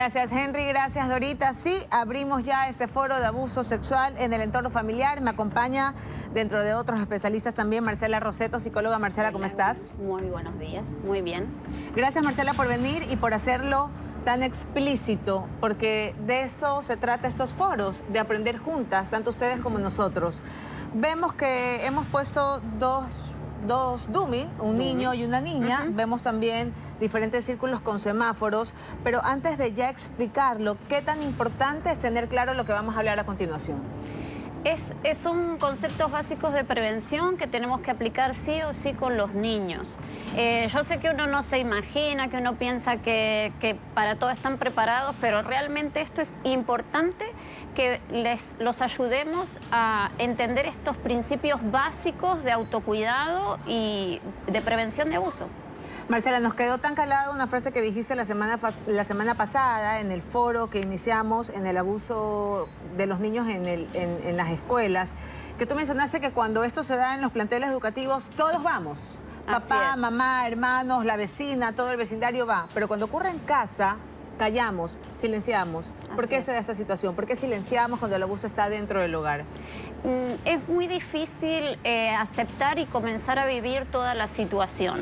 Gracias, Henry. Gracias, Dorita. Sí, abrimos ya este foro de abuso sexual en el entorno familiar. Me acompaña, dentro de otros especialistas también, Marcela Roseto, psicóloga. Marcela, ¿cómo estás? Muy buenos días, muy bien. Gracias, Marcela, por venir y por hacerlo tan explícito, porque de eso se trata estos foros, de aprender juntas, tanto ustedes como nosotros. Vemos que hemos puesto dos dummy, un niño y una niña. Vemos también diferentes círculos con semáforos, pero antes de ya explicarlo, ¿qué tan importante es tener claro lo que vamos a hablar a continuación? Son conceptos básicos de prevención que tenemos que aplicar sí o sí con los niños. Yo sé que uno no se imagina, que uno piensa que para todo están preparados, pero realmente esto es importante que los ayudemos a entender estos principios básicos de autocuidado y de prevención de abuso. Marcela, nos quedó tan calada una frase que dijiste la semana pasada en el foro que iniciamos en el abuso de los niños en las escuelas, que tú mencionaste que cuando esto se da en los planteles educativos, todos vamos. Papá, mamá, hermanos, la vecina, todo el vecindario va. Pero cuando ocurre en casa, callamos, silenciamos. ¿Por qué se da esta situación? ¿Por qué silenciamos cuando el abuso está dentro del hogar? Es muy difícil aceptar y comenzar a vivir toda la situación.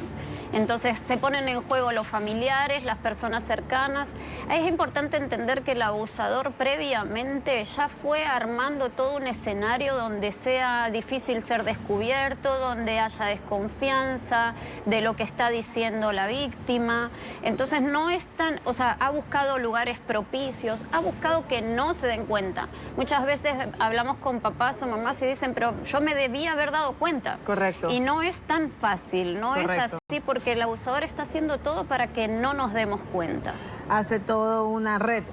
Entonces se ponen en juego los familiares, las personas cercanas. Es importante entender que el abusador previamente ya fue armando todo un escenario donde sea difícil ser descubierto, donde haya desconfianza de lo que está diciendo la víctima. Entonces no es tan, ha buscado lugares propicios, ha buscado que no se den cuenta. Muchas veces hablamos con papás o mamás y dicen, pero yo me debía haber dado cuenta. Correcto. Y no es tan fácil, no es así. Sí, porque el abusador está haciendo todo para que no nos demos cuenta. Hace todo una red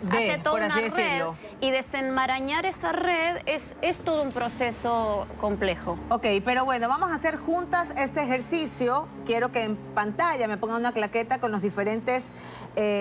por así decirlo. Y desenmarañar esa red es todo un proceso complejo. Ok, pero bueno, vamos a hacer juntas este ejercicio. Quiero que en pantalla me pongan una claqueta con los diferentes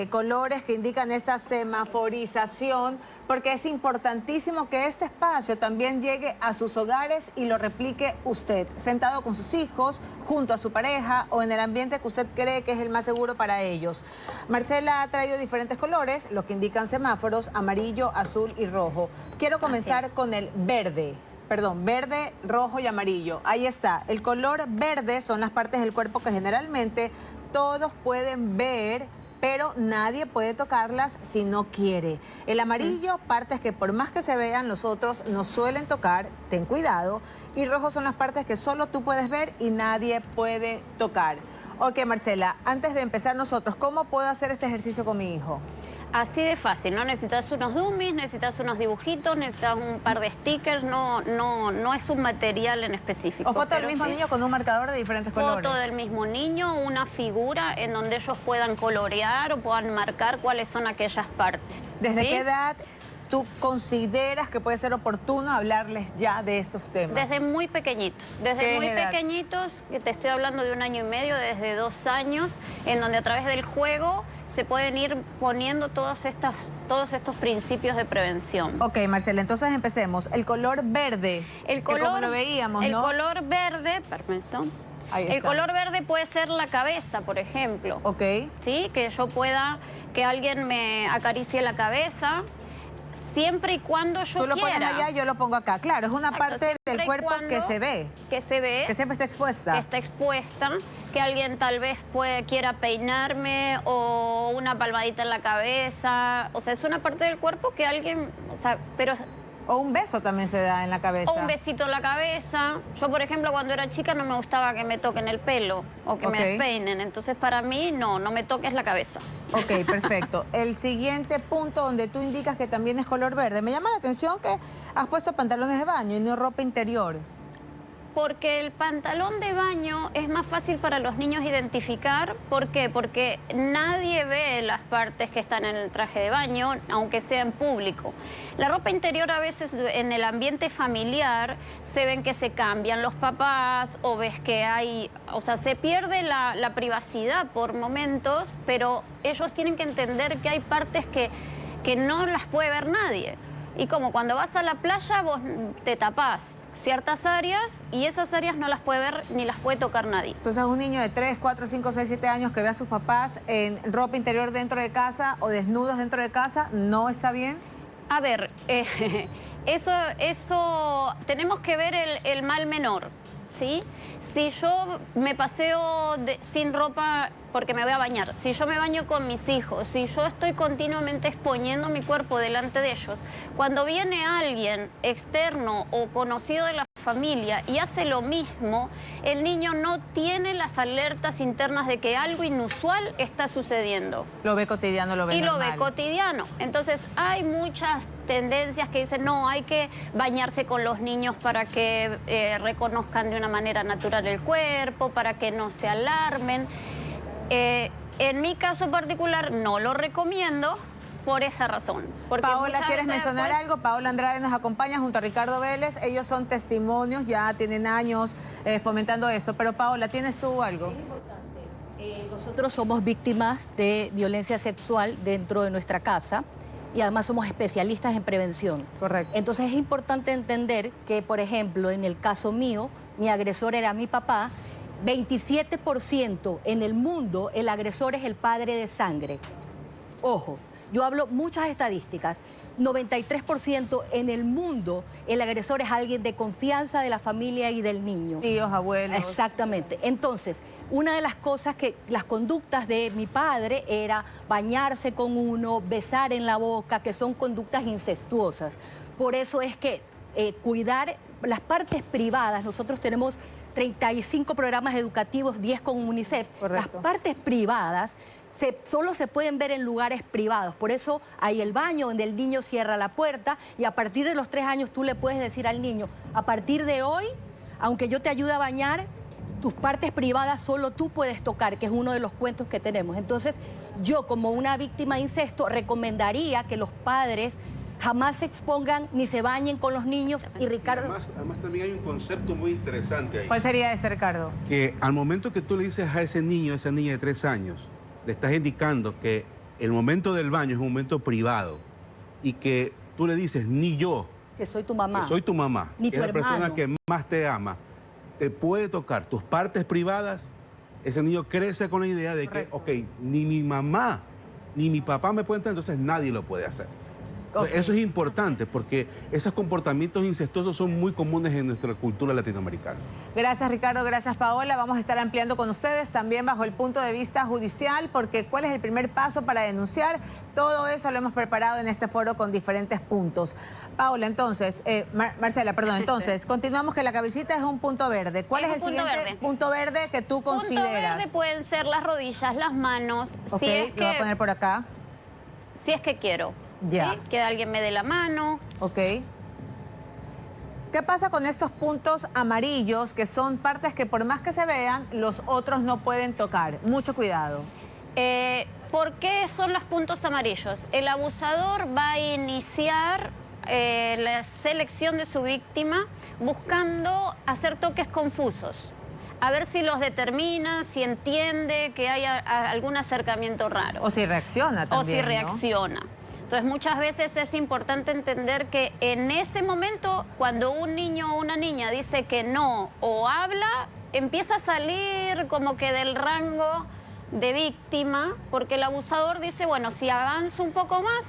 colores que indican esta semaforización, porque es importantísimo que este espacio también llegue a sus hogares y lo replique usted, sentado con sus hijos, junto a su pareja o en el ambiente que usted cree que es el más seguro para ellos. Marcela ha traído diferentes colores, los que indican semáforos, amarillo, azul y rojo. Quiero comenzar con el verde. Perdón, verde, rojo y amarillo. Ahí está. El color verde son las partes del cuerpo que generalmente todos pueden ver, pero nadie puede tocarlas si no quiere. El amarillo, partes que por más que se vean los otros no suelen tocar, ten cuidado. Y rojo son las partes que solo tú puedes ver y nadie puede tocar. Ok, Marcela, antes de empezar nosotros, ¿cómo puedo hacer este ejercicio con mi hijo? Así de fácil, no necesitas unos dummies, necesitas unos dibujitos, necesitas un par de stickers, no es un material en específico. ¿O foto del mismo niño con un marcador de diferentes colores? Foto del mismo niño, una figura en donde ellos puedan colorear o puedan marcar cuáles son aquellas partes. ¿Desde qué edad tú consideras que puede ser oportuno hablarles ya de estos temas? Desde muy pequeñitos. Desde muy pequeñitos, que te estoy hablando de 1 año y medio, desde 2 años, en donde a través del juego se pueden ir poniendo todos estos principios de prevención. Ok, Marcela, entonces empecemos. El color verde, como lo veíamos, ¿no? El color verde, permiso. El color verde puede ser la cabeza, por ejemplo. Ok. Sí, que yo pueda, que alguien me acaricie la cabeza, siempre y cuando yo quiera. Tú lo pones allá y yo lo pongo acá. Claro, es una parte del cuerpo que se ve. Que se ve. Que siempre está expuesta. Que está expuesta. Que alguien tal vez quiera peinarme o una palmadita en la cabeza. O sea, es una parte del cuerpo que alguien... O un beso también se da en la cabeza. O un besito en la cabeza. Yo, por ejemplo, cuando era chica no me gustaba que me toquen el pelo o que me despeinen. Entonces, para mí, no me toques la cabeza. Ok, perfecto. El siguiente punto donde tú indicas que también es color verde. Me llama la atención que has puesto pantalones de baño y no ropa interior. Porque el pantalón de baño es más fácil para los niños identificar. ¿Por qué? Porque nadie ve las partes que están en el traje de baño, aunque sea en público. La ropa interior a veces en el ambiente familiar se ven que se cambian los papás o ves que hay... se pierde la privacidad por momentos, pero ellos tienen que entender que hay partes que no las puede ver nadie. Y como cuando vas a la playa vos te tapás. ciertas áreas y esas áreas no las puede ver ni las puede tocar nadie. Entonces un niño de 3, 4, 5, 6, 7 años que ve a sus papás en ropa interior dentro de casa o desnudos dentro de casa, ¿no está bien? A ver, eso tenemos que ver el mal menor, ¿sí? Si yo me paseo sin ropa porque me voy a bañar, si yo me baño con mis hijos, si yo estoy continuamente exponiendo mi cuerpo delante de ellos, cuando viene alguien externo o conocido de la familia y hace lo mismo, el niño no tiene las alertas internas de que algo inusual está sucediendo. Lo ve cotidiano, lo ve normal. Y lo ve cotidiano. Entonces hay muchas tendencias que dicen, no, hay que bañarse con los niños para que reconozcan de una manera natural el cuerpo, para que no se alarmen. En mi caso particular no lo recomiendo por esa razón. Paola, ¿quieres mencionar algo? Paola Andrade nos acompaña junto a Ricardo Vélez. Ellos son testimonios, ya tienen años fomentando esto. Pero Paola, ¿tienes tú algo? Es importante. Nosotros somos víctimas de violencia sexual dentro de nuestra casa y además somos especialistas en prevención. Correcto. Entonces es importante entender que, por ejemplo, en el caso mío, mi agresor era mi papá. 27% en el mundo el agresor es el padre de sangre. Ojo, yo hablo muchas estadísticas. 93% en el mundo el agresor es alguien de confianza de la familia y del niño. Tíos, abuelos. Exactamente. Entonces, una de las cosas las conductas de mi padre era bañarse con uno, besar en la boca, que son conductas incestuosas. Por eso es que cuidar las partes privadas, nosotros tenemos 35 programas educativos, 10 con UNICEF. Correcto. Las partes privadas solo se pueden ver en lugares privados. Por eso hay el baño donde el niño cierra la puerta y a partir de los 3 años tú le puedes decir al niño, a partir de hoy, aunque yo te ayude a bañar, tus partes privadas solo tú puedes tocar, que es uno de los cuentos que tenemos. Entonces, yo como una víctima de incesto recomendaría que los padres jamás se expongan ni se bañen con los niños. Y Ricardo... Además también hay un concepto muy interesante ahí. ¿Cuál sería ese, Ricardo? Que al momento que tú le dices a ese niño, a esa niña de 3 años, le estás indicando que el momento del baño es un momento privado y que tú le dices, ni yo, que soy tu mamá. que soy tu mamá, Ni que tu es la persona hermano. que más te ama, te puede tocar tus partes privadas, ese niño crece con la idea de Correcto. que, ok, ni mi mamá ni mi papá me pueden entrar, entonces nadie lo puede hacer. Ok. Eso es importante porque esos comportamientos incestuosos son muy comunes en nuestra cultura latinoamericana. Gracias, Ricardo. Gracias, Paola. Vamos a estar ampliando con ustedes también bajo el punto de vista judicial, porque ¿cuál es el primer paso para denunciar? Todo eso lo hemos preparado en este foro con diferentes puntos. Paola, entonces, Marcela, perdón, entonces, continuamos que la cabecita es un punto verde. ¿Cuál es el siguiente punto verde que tú consideras? Punto verde pueden ser las rodillas, las manos, Ok, si es lo voy a poner por acá. si es que quiero. Ya. ¿Sí? Que alguien me dé la mano. Ok. ¿Qué pasa con estos puntos amarillos, que son partes que por más que se vean, los otros no pueden tocar? Mucho cuidado. ¿Por qué son los puntos amarillos? El abusador va a iniciar la selección de su víctima buscando hacer toques confusos. A ver si los determina, si entiende que hay algún acercamiento raro. O si reacciona también, O si ¿no? reacciona. Entonces, muchas veces es importante entender que en ese momento, cuando un niño o una niña dice que no o habla, empieza a salir como que del rango de víctima, porque el abusador dice, bueno, si avanzo un poco más,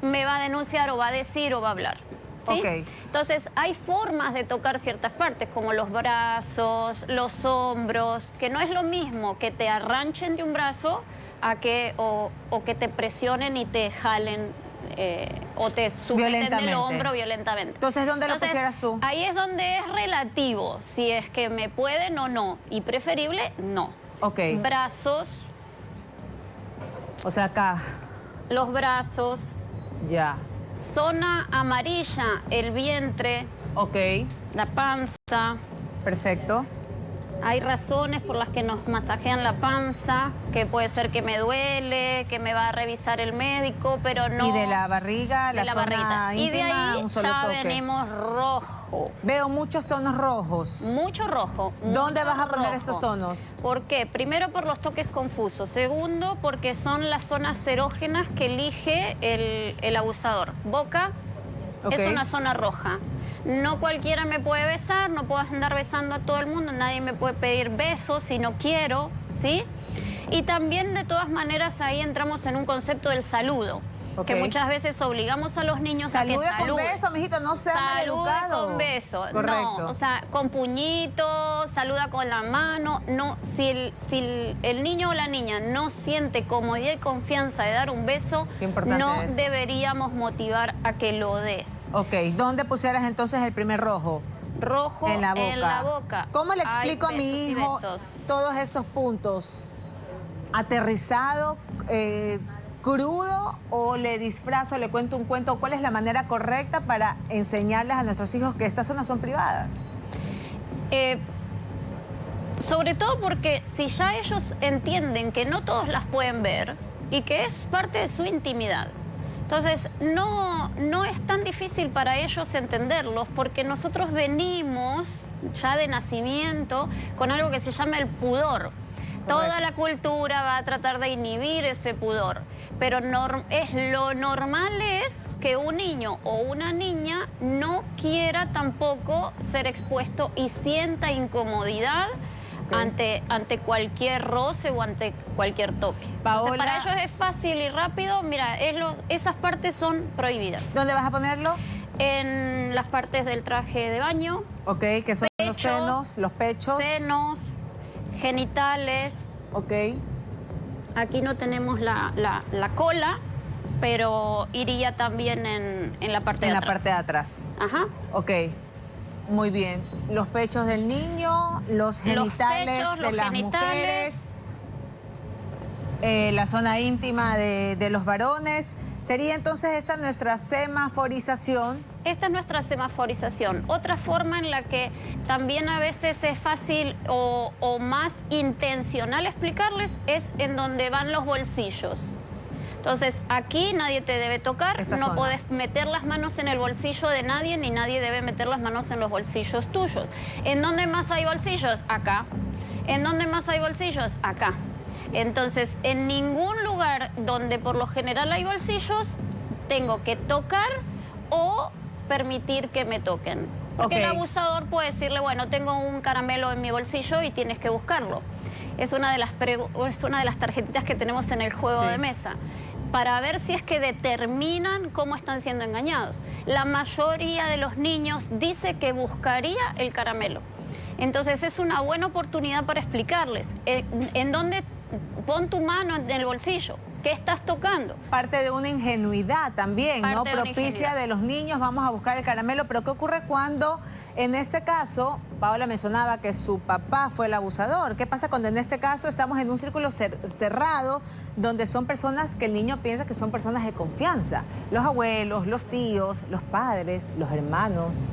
me va a denunciar o va a decir o va a hablar. ¿Sí? Ok. Entonces, hay formas de tocar ciertas partes, como los brazos, los hombros, que no es lo mismo que te arranchen de un brazo a que, o que te presionen y te jalen o te sujeten del Violentamente. hombro violentamente. Entonces, ¿dónde lo pusieras tú? Ahí es donde es relativo, si es que me pueden o no, y preferible, no. Ok. Brazos, O sea, acá. los brazos, Ya. zona amarilla, el vientre, Ok. la panza. Perfecto. Hay razones por las que nos masajean la panza, que puede ser que me duele, que me va a revisar el médico, pero no... Y de la barriga, de la la zona barriguita. Y de íntima, ahí un solo ya toque. venimos rojo. Veo muchos tonos rojos. Mucho rojo. ¿Dónde mucho vas a poner rojo. estos tonos? ¿Por qué? Primero, por los toques confusos. Segundo, porque son las zonas erógenas que elige el abusador. Boca, Ok. Es una zona roja. No cualquiera me puede besar, no puedo andar besando a todo el mundo, nadie me puede pedir besos si no quiero, ¿sí? Y también, de todas maneras, ahí entramos en un concepto del saludo. Ok. Que muchas veces obligamos a los niños a que Salude con saluden. beso, mijito, no sea Salude maleducado. con beso. Correcto. No, o sea, con puñito, saluda con la mano. No, si el niño o la niña no siente comodidad y confianza de dar un beso, Qué importante no eso. deberíamos motivar a que lo dé. Ok, ¿dónde pusieras entonces el primer rojo? Rojo En la boca. en la boca. ¿Cómo le explico Ay, a mi besos y hijo besos. todos estos puntos? ¿Aterrizado, crudo, o le disfrazo, le cuento un cuento? ¿Cuál es la manera correcta para enseñarles a nuestros hijos que estas zonas son privadas? Sobre todo porque si ya ellos entienden que no todos las pueden ver y que es parte de su intimidad, entonces no es tan difícil para ellos entenderlos, porque nosotros venimos ya de nacimiento con algo que se llama el pudor. Toda la cultura va a tratar de inhibir ese pudor, pero lo normal es que un niño o una niña no quiera tampoco ser expuesto y sienta incomodidad ante cualquier roce o ante cualquier toque. Paola. Entonces, para ellos es fácil y rápido. Mira, esas partes son prohibidas. ¿Dónde vas a ponerlo? En las partes del traje de baño, Ok, que son los Pecho, senos, los pechos. senos, genitales. Ok, Aquí no tenemos la cola, pero iría también en la parte de en la atrás. parte de atrás. Ajá. Ok, muy bien. Los pechos del niño, los genitales pechos, de los las genitales. mujeres, la zona íntima de los varones. Sería entonces esta nuestra semaforización. Esta es nuestra semaforización. Otra forma en la que también a veces es fácil o más intencional explicarles es en donde van los bolsillos. Entonces, aquí nadie te debe tocar, Esta no zona. podés meter las manos en el bolsillo de nadie, ni nadie debe meter las manos en los bolsillos tuyos. ¿En dónde más hay bolsillos? Acá. ¿En dónde más hay bolsillos? Acá. Entonces, en ningún lugar donde por lo general hay bolsillos, tengo que tocar o permitir que me toquen. Porque el Ok. abusador puede decirle, bueno, tengo un caramelo en mi bolsillo y tienes que buscarlo. Es una de las tarjetitas que tenemos en el juego Sí. de mesa, para ver si es que determinan cómo están siendo engañados. La mayoría de los niños dice que buscaría el caramelo. Entonces es una buena oportunidad para explicarles en dónde pon tu mano en el bolsillo, qué estás tocando. Parte de una ingenuidad también, ¿no? Parte de una Propicia ingenuidad. de los niños, vamos a buscar el caramelo. Pero ¿qué ocurre cuando, en este caso, Paola mencionaba que su papá fue el abusador? ¿Qué pasa cuando en este caso estamos en un círculo cerrado, donde son personas que el niño piensa que son personas de confianza? Los abuelos, los tíos, los padres, los hermanos.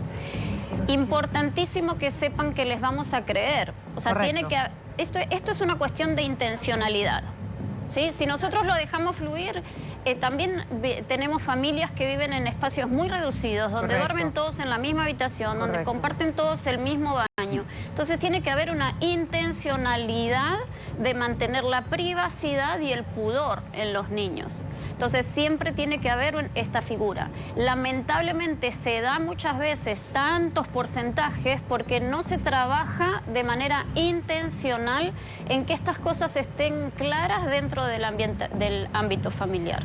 Importantísimo que sepan que les vamos a creer. O sea, Correcto. tiene que esto es una cuestión de intencionalidad. ¿Sí? Si nosotros lo dejamos fluir, también tenemos familias que viven en espacios muy reducidos, donde Correcto. duermen todos en la misma habitación, donde Correcto. comparten todos el mismo baño. Entonces tiene que haber una intencionalidad de mantener la privacidad y el pudor en los niños. Entonces siempre tiene que haber esta figura. Lamentablemente se da muchas veces tantos porcentajes porque no se trabaja de manera intencional en que estas cosas estén claras dentro del ámbito familiar.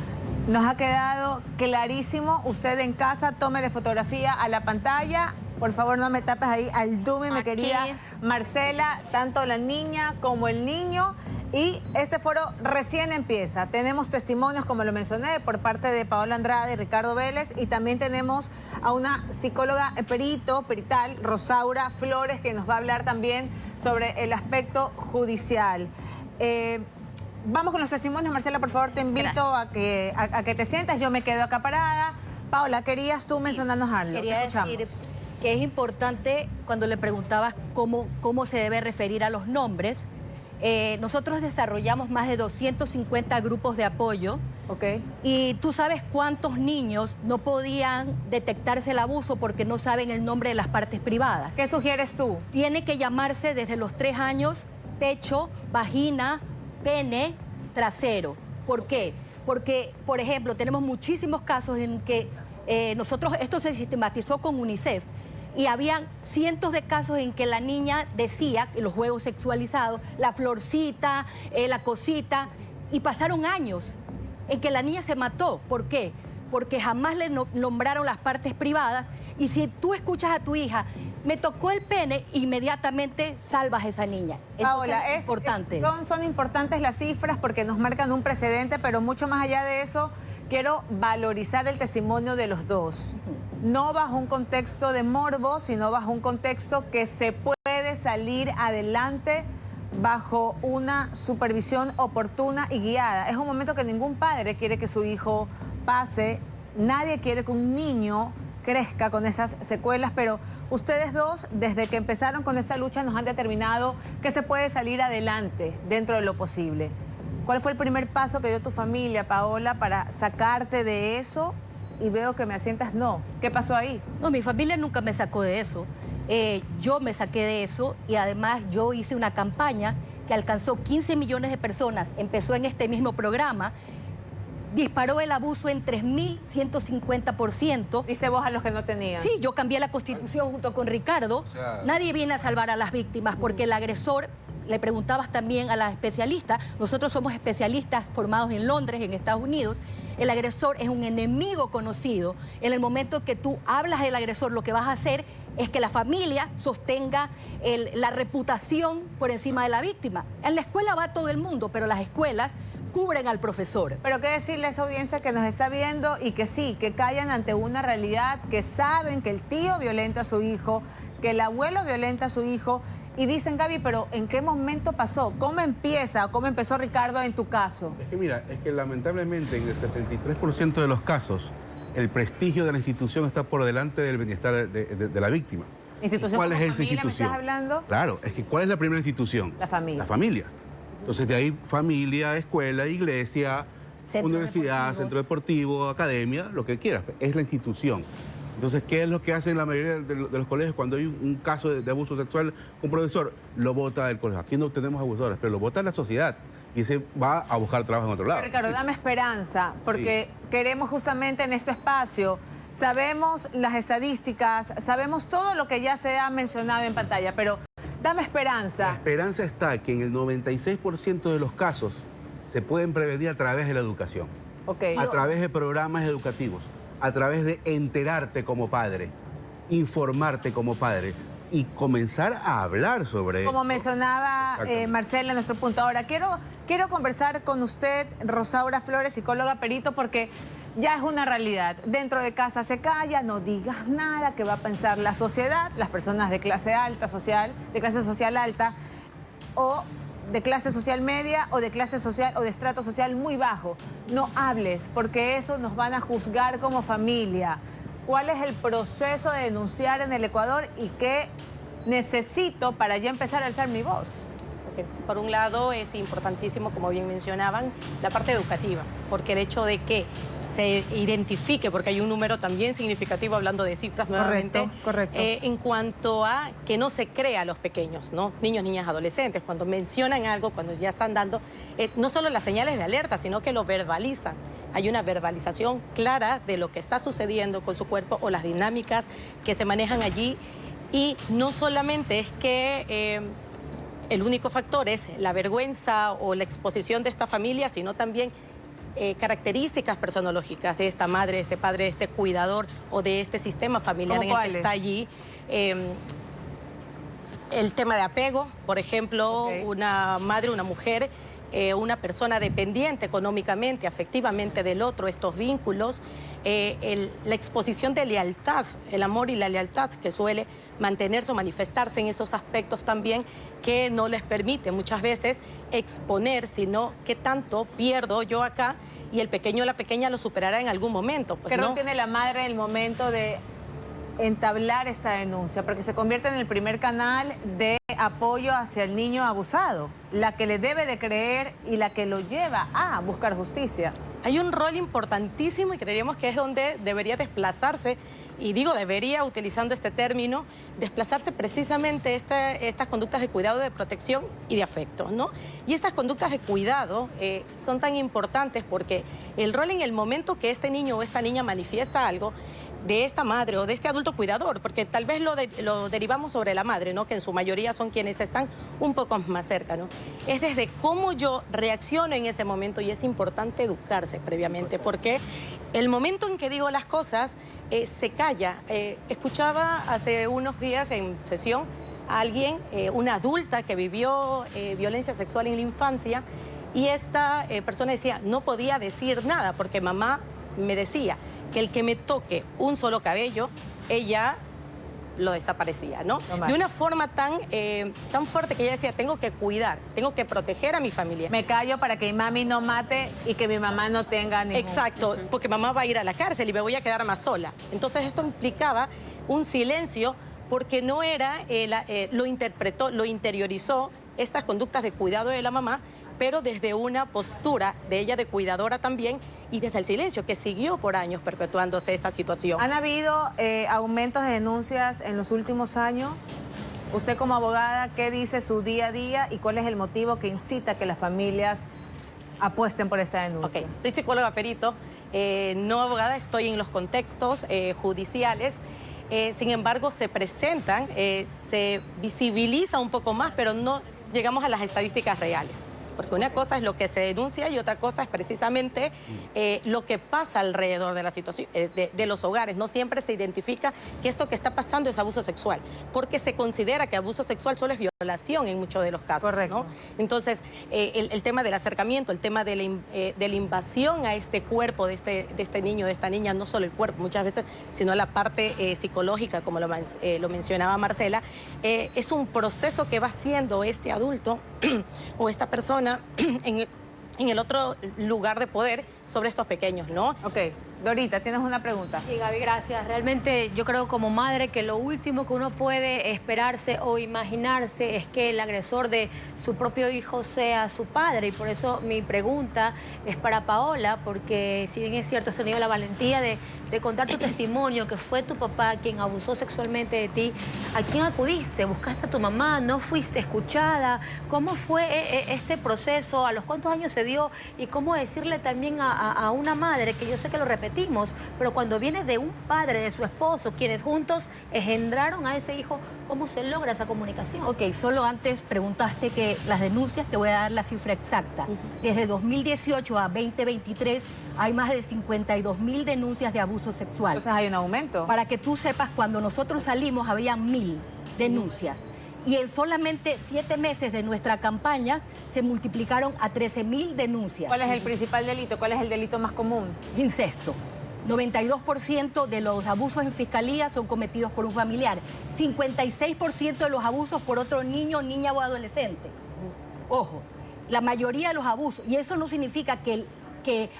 Nos ha quedado clarísimo. Usted en casa, tómele fotografía a la pantalla. Por favor, no me tapes ahí al Dumi, mi Aquí. querida Marcela, tanto la niña como el niño. Y este foro recién empieza. Tenemos testimonios, como lo mencioné, por parte de Paola Andrade y Ricardo Vélez. Y también tenemos a una psicóloga perital, Rosaura Flores, que nos va a hablar también sobre el aspecto judicial. Vamos con los testimonios. Marcela, por favor, te invito a que te sientas. Yo me quedo acá parada. Paola, ¿querías tú mencionarnos algo? Quería Te escuchamos. decir que es importante, cuando le preguntabas cómo se debe referir a los nombres, nosotros desarrollamos más de 250 grupos de apoyo. Ok. Y tú sabes cuántos niños no podían detectarse el abuso porque no saben el nombre de las partes privadas. ¿Qué sugieres tú? Tiene que llamarse desde los 3 años pecho, vagina, pene, trasero. ¿Por qué? Porque, por ejemplo, tenemos muchísimos casos en que esto se sistematizó con UNICEF y habían cientos de casos en que la niña decía los juegos sexualizados, la florcita, la cosita, y pasaron años en que la niña se mató. ¿Por qué? Porque jamás le nombraron las partes privadas, y si tú escuchas a tu hija, me tocó el pene, inmediatamente salvas a esa niña. Paola, es importante. Son importantes las cifras porque nos marcan un precedente, pero mucho más allá de eso, quiero valorizar el testimonio de los dos. No bajo un contexto de morbo, sino bajo un contexto que se puede salir adelante bajo una supervisión oportuna y guiada. Es un momento que ningún padre quiere que su hijo pase, nadie quiere que un niño crezca con esas secuelas, pero ustedes dos, desde que empezaron con esta lucha, nos han determinado que se puede salir adelante dentro de lo posible. ¿Cuál fue el primer paso que dio tu familia, Paola, para sacarte de eso? Y veo que me asientas no. ¿Qué pasó ahí? No, mi familia nunca me sacó de eso. Yo me saqué de eso, y además yo hice una campaña que alcanzó 15 millones de personas. Empezó en este mismo programa. Disparó el abuso en 3.150%. Dice vos a los que no tenían. Sí, yo cambié la Constitución junto con Ricardo. O sea, nadie viene a salvar a las víctimas porque el agresor, le preguntabas también a la especialista, nosotros somos especialistas formados en Londres, en Estados Unidos. El agresor es un enemigo conocido. En el momento que tú hablas del agresor, lo que vas a hacer es que la familia sostenga la reputación por encima de la víctima. En la escuela va todo el mundo, pero las escuelas cubren al profesor. Pero qué decirle a esa audiencia que nos está viendo y que sí, que callan ante una realidad, que saben que el tío violenta a su hijo, que el abuelo violenta a su hijo, y dicen, Gaby, pero ¿en qué momento pasó? ¿Cómo empieza o cómo empezó, Ricardo, en tu caso? Es que mira, es que lamentablemente en el 73% de los casos el prestigio de la institución está por delante del bienestar de la víctima. ¿Institución ¿Cuál como es esa familia institución? me estás hablando? Claro, es que ¿cuál es la primera institución? La familia. La familia. Entonces de ahí familia, escuela, iglesia, universidad, centro deportivo, academia, lo que quieras. Es la institución. Entonces, ¿qué es lo que hacen la mayoría de los colegios cuando hay un caso de abuso sexual? Un profesor lo bota del colegio. Aquí no tenemos abusadores, pero lo bota la sociedad y se va a buscar trabajo en otro lado. Pero, Ricardo, dame esperanza, porque queremos justamente en este espacio, sabemos las estadísticas, sabemos todo lo que ya se ha mencionado en pantalla, pero dame esperanza. La esperanza está que en el 96% de los casos se pueden prevenir a través de la educación, a través de programas educativos, a través de enterarte como padre, informarte como padre y comenzar a hablar sobre Como mencionaba Marcela, nuestro punto. Ahora, quiero conversar con usted, Rosaura Flores, psicóloga perito, porque ya es una realidad. Dentro de casa se calla, no digas nada, que va a pensar la sociedad, las personas de clase alta social, de clase social alta, o de clase social media, o de clase social o de estrato social muy bajo. No hables, porque eso nos van a juzgar como familia. ¿Cuál es el proceso de denunciar en el Ecuador y qué necesito para ya empezar a alzar mi voz? Por un lado, es importantísimo, como bien mencionaban, la parte educativa, porque el hecho de que se identifique, porque hay un número también significativo, hablando de cifras nuevamente, correcto. En cuanto a que no se crea a los pequeños, ¿no? Niños, niñas, adolescentes, cuando mencionan algo, cuando ya están dando, no solo las señales de alerta, sino que lo verbalizan. Hay una verbalización clara de lo que está sucediendo con su cuerpo o las dinámicas que se manejan allí. Y no solamente es que el único factor es la vergüenza o la exposición de esta familia, sino también características personológicas de esta madre, de este padre, de este cuidador o de este sistema familiar en el que está allí. El tema de apego, por ejemplo, una madre, una mujer, una persona dependiente económicamente, afectivamente del otro, estos vínculos, la exposición de lealtad, el amor y la lealtad que suele mantenerse o manifestarse en esos aspectos también, que no les permite muchas veces exponer, sino que tanto pierdo yo acá y el pequeño o la pequeña lo superará en algún momento. Pues, ¿qué rol ¿no? tiene la madre en el momento de entablar esta denuncia? Porque se convierte en el primer canal de apoyo hacia el niño abusado? La que le debe de creer y la que lo lleva a buscar justicia. Hay un rol importantísimo y creeríamos que es donde debería desplazarse, y digo debería, utilizando este término, desplazarse precisamente estas conductas de cuidado, de protección y de afecto, ¿no? Y estas conductas de cuidado son tan importantes porque el rol en el momento que este niño o esta niña manifiesta algo, de esta madre o de este adulto cuidador, porque tal vez lo derivamos sobre la madre, ¿no? Que en su mayoría son quienes están un poco más cerca, ¿no? Es desde cómo yo reacciono en ese momento, y es importante educarse previamente, porque el momento en que digo las cosas se calla. Escuchaba hace unos días en sesión a alguien, una adulta que vivió violencia sexual en la infancia, y esta persona decía, no podía decir nada porque mamá me decía que el que me toque un solo cabello, ella lo desaparecía, ¿no? De una forma tan fuerte que ella decía, tengo que cuidar, tengo que proteger a mi familia. Me callo para que mi mami no mate y que mi mamá no tenga ningún... Exacto, porque mamá va a ir a la cárcel y me voy a quedar más sola. Entonces esto implicaba un silencio porque no era, lo interpretó, lo interiorizó, estas conductas de cuidado de la mamá, pero desde una postura de ella de cuidadora también, y desde el silencio, que siguió por años perpetuándose esa situación. ¿Han habido aumentos de denuncias en los últimos años? Usted como abogada, ¿qué dice su día a día y cuál es el motivo que incita a que las familias apuesten por esta denuncia? Ok, soy psicóloga perito, no abogada, estoy en los contextos judiciales. Sin embargo, se presentan, se visibiliza un poco más, pero no llegamos a las estadísticas reales. Porque una cosa es lo que se denuncia y otra cosa es precisamente lo que pasa alrededor de la situación, de los hogares. No siempre se identifica que esto que está pasando es abuso sexual, porque se considera que abuso sexual solo es violación en muchos de los casos. Correcto. ¿No? Entonces, el tema del acercamiento, el tema de la invasión a este cuerpo de este niño, de esta niña, no solo el cuerpo muchas veces, sino la parte psicológica, como lo mencionaba Marcela, es un proceso que va haciendo este adulto o esta persona en el otro lugar de poder sobre estos pequeños, ¿no? Ok. Dorita, tienes una pregunta. Sí, Gaby, gracias. Realmente yo creo como madre que lo último que uno puede esperarse o imaginarse es que el agresor de su propio hijo sea su padre, y por eso mi pregunta es para Paola, porque si bien es cierto, has tenido la valentía de contar tu testimonio, que fue tu papá quien abusó sexualmente de ti, ¿a quién acudiste? ¿Buscaste a tu mamá? ¿No fuiste escuchada? ¿Cómo fue este proceso? ¿A los cuántos años se dio? Y cómo decirle también a una madre, que yo sé que lo repetimos, pero cuando viene de un padre, de su esposo, quienes juntos engendraron a ese hijo, ¿cómo se logra esa comunicación? Ok, solo antes preguntaste que las denuncias, te voy a dar la cifra exacta. Desde 2018 a 2023 hay más de 52.000 denuncias de abuso sexual. Entonces hay un aumento. Para que tú sepas, cuando nosotros salimos había 1.000 denuncias. Y en solamente 7 meses de nuestra campaña se multiplicaron a 13.000 denuncias. ¿Cuál es el principal delito? ¿Cuál es el delito más común? Incesto. 92% de los abusos en fiscalía son cometidos por un familiar. 56% de los abusos por otro niño, niña o adolescente. Ojo, la mayoría de los abusos, y eso no significa que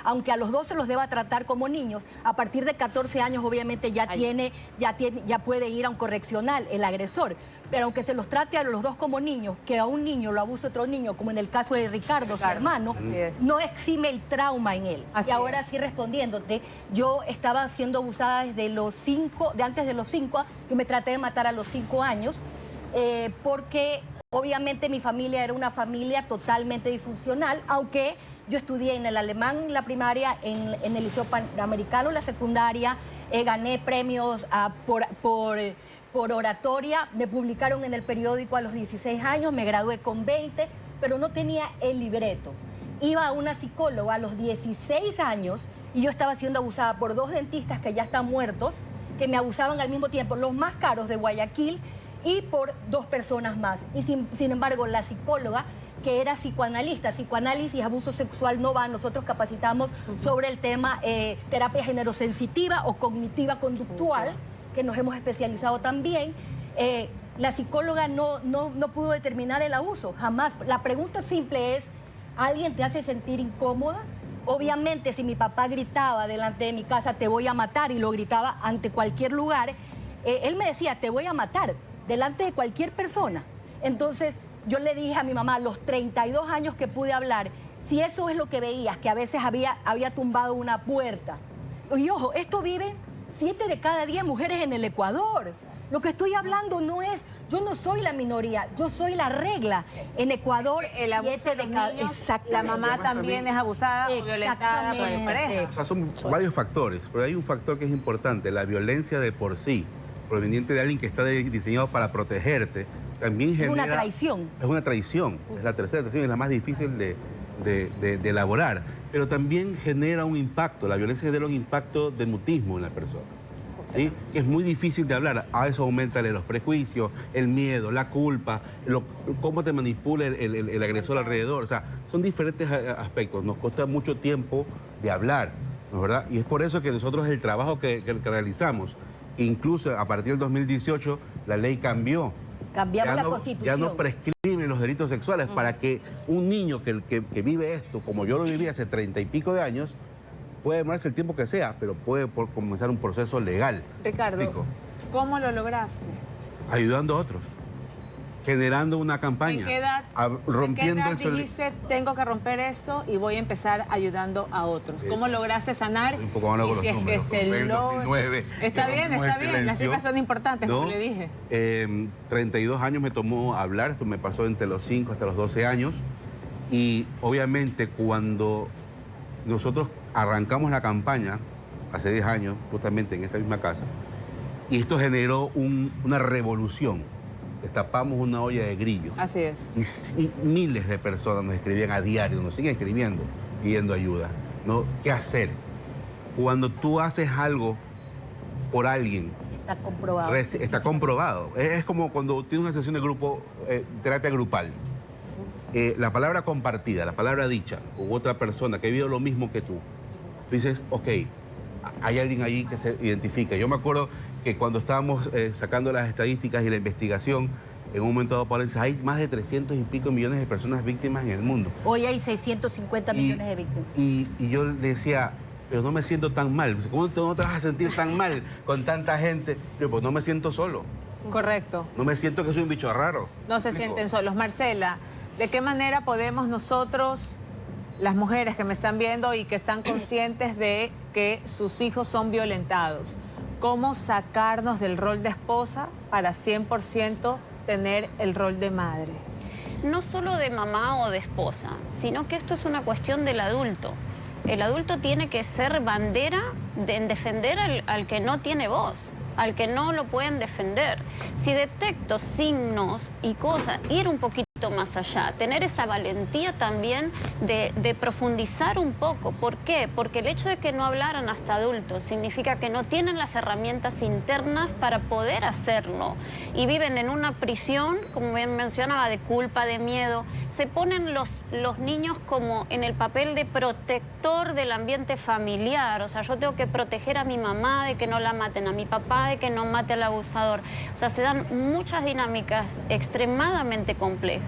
aunque a los 12 los deba tratar como niños, a partir de 14 años obviamente ya puede ir a un correccional el agresor. Pero aunque se los trate a los dos como niños, que a un niño lo abuse otro niño, como en el caso de Ricardo, su hermano, no exime el trauma en él. Y ahora sí, respondiéndote, yo estaba siendo abusada desde antes de los 5, yo me traté de matar a los 5 años, porque obviamente mi familia era una familia totalmente disfuncional, aunque yo estudié en el alemán la primaria, en el Liceo Panamericano la secundaria, gané premios por oratoria, me publicaron en el periódico a los 16 años, me gradué con 20, pero no tenía el libreto. Iba a una psicóloga a los 16 años y yo estaba siendo abusada por 2 dentistas que ya están muertos, que me abusaban al mismo tiempo, los más caros de Guayaquil, y por 2 personas más. Y sin embargo, la psicóloga, que era psicoanalista, psicoanálisis, abuso sexual no va, nosotros capacitamos sobre el tema terapia generosensitiva o cognitiva conductual, que nos hemos especializado también. La psicóloga no pudo determinar el abuso, jamás. La pregunta simple es, ¿alguien te hace sentir incómoda? Obviamente, si mi papá gritaba delante de mi casa, te voy a matar, y lo gritaba ante cualquier lugar, él me decía, te voy a matar, delante de cualquier persona. Entonces yo le dije a mi mamá, a los 32 años que pude hablar, si eso es lo que veías, que a veces había tumbado una puerta. Y ojo, esto viven 7 de cada 10 mujeres en el Ecuador. Lo que estoy hablando no es, yo no soy la minoría, yo soy la regla. En Ecuador, el abuso de los niños, la mamá también es abusada o violentada por su pareja. O sea, son varios factores, pero hay un factor que es importante, la violencia de por sí, proveniente de alguien que está diseñado para protegerte, también genera... Es una traición. Es una traición, es la tercera traición, es la más difícil de elaborar, pero también genera un impacto, la violencia genera un impacto de mutismo en la persona. ¿Sí? Es muy difícil de hablar, a eso aumenta los prejuicios, el miedo, la culpa, cómo te manipula el agresor alrededor, o sea, son diferentes aspectos, nos cuesta mucho tiempo de hablar, ¿no es verdad? Y es por eso que nosotros el trabajo que realizamos, incluso a partir del 2018, la ley cambió. Cambiamos la Constitución. Ya no prescriben los delitos sexuales para que un niño que vive esto, como yo lo viví hace 30 y pico de años, puede demorarse el tiempo que sea, pero puede comenzar un proceso legal. Ricardo, ¿cómo lo lograste? Ayudando a otros, generando una campaña. ¿En qué edad, dijiste, tengo que romper esto y voy a empezar ayudando a otros? ¿Cómo lograste sanar? Un poco malo con los números, Está bien, las cifras son importantes, ¿no? como le dije. 32 años me tomó hablar, esto me pasó entre los 5 hasta los 12 años, y obviamente cuando nosotros arrancamos la campaña, hace 10 años, justamente en esta misma casa, y esto generó una revolución. Destapamos una olla de grillos. Así es. Y miles de personas nos escribían a diario, nos siguen escribiendo, pidiendo ayuda, ¿no? ¿Qué hacer? Cuando tú haces algo por alguien... Está comprobado. Está comprobado. Es como cuando tienes una sesión de grupo, terapia grupal. La palabra compartida, la palabra dicha, u otra persona que ha vivido lo mismo que tú dices, ok, hay alguien allí que se identifica. Yo me acuerdo que cuando estábamos sacando las estadísticas y la investigación, en un momento dado, Paola, hay más de 300 y pico millones de personas víctimas en el mundo. Hoy hay 650 millones de víctimas. Y yo le decía, pero no me siento tan mal. ¿Cómo no te vas a sentir tan mal con tanta gente? Yo, pues no me siento solo. Correcto. No me siento que soy un bicho raro. No se sienten solos. Marcela, ¿de qué manera podemos nosotros, las mujeres que me están viendo y que están conscientes de que sus hijos son violentados, cómo sacarnos del rol de esposa para 100% tener el rol de madre? No solo de mamá o de esposa, sino que esto es una cuestión del adulto. El adulto tiene que ser bandera en defender al que no tiene voz, al que no lo pueden defender. Si detecto signos y cosas, ir un poquito más allá, tener esa valentía también de profundizar un poco. ¿Por qué? Porque el hecho de que no hablaran hasta adultos significa que no tienen las herramientas internas para poder hacerlo y viven en una prisión, como bien mencionaba, de culpa, de miedo. Se ponen los niños como en el papel de protector del ambiente familiar. O sea, yo tengo que proteger a mi mamá de que no la maten, a mi papá de que no mate al abusador. O sea, se dan muchas dinámicas extremadamente complejas.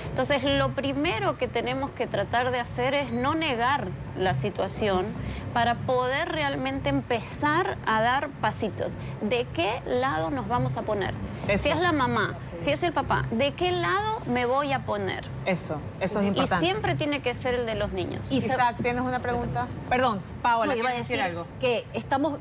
Entonces, lo primero que tenemos que tratar de hacer es no negar la situación para poder realmente empezar a dar pasitos. ¿De qué lado nos vamos a poner? Eso. Si es la mamá, si es el papá, ¿de qué lado me voy a poner? Eso es importante. Y siempre tiene que ser el de los niños. Isaac, ¿tienes una pregunta? Perdón, Paola, iba a ¿quieres decir algo? que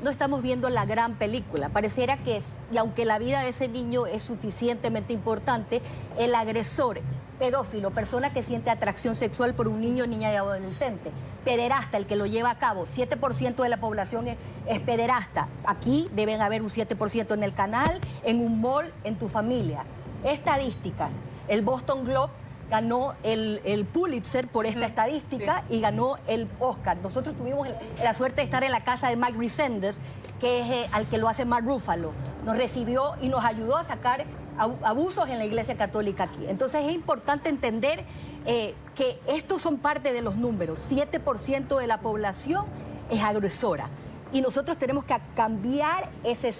no estamos viendo la gran película. Pareciera que, y aunque la vida de ese niño es suficientemente importante, el agresor, pedófilo, persona que siente atracción sexual por un niño, niña y adolescente, pederasta, el que lo lleva a cabo, 7% de la población es pederasta. Aquí deben haber un 7% en el canal, en un mall, en tu familia. Estadísticas. El Boston Globe ganó el Pulitzer por esta estadística y ganó el Oscar. Nosotros tuvimos la suerte de estar en la casa de Mike Resendes, que es al que lo hace Mark Ruffalo. Nos recibió y nos ayudó a sacar abusos en la Iglesia Católica aquí. Entonces es importante entender que estos son parte de los números. 7% de la población es agresora. Y nosotros tenemos que cambiar ese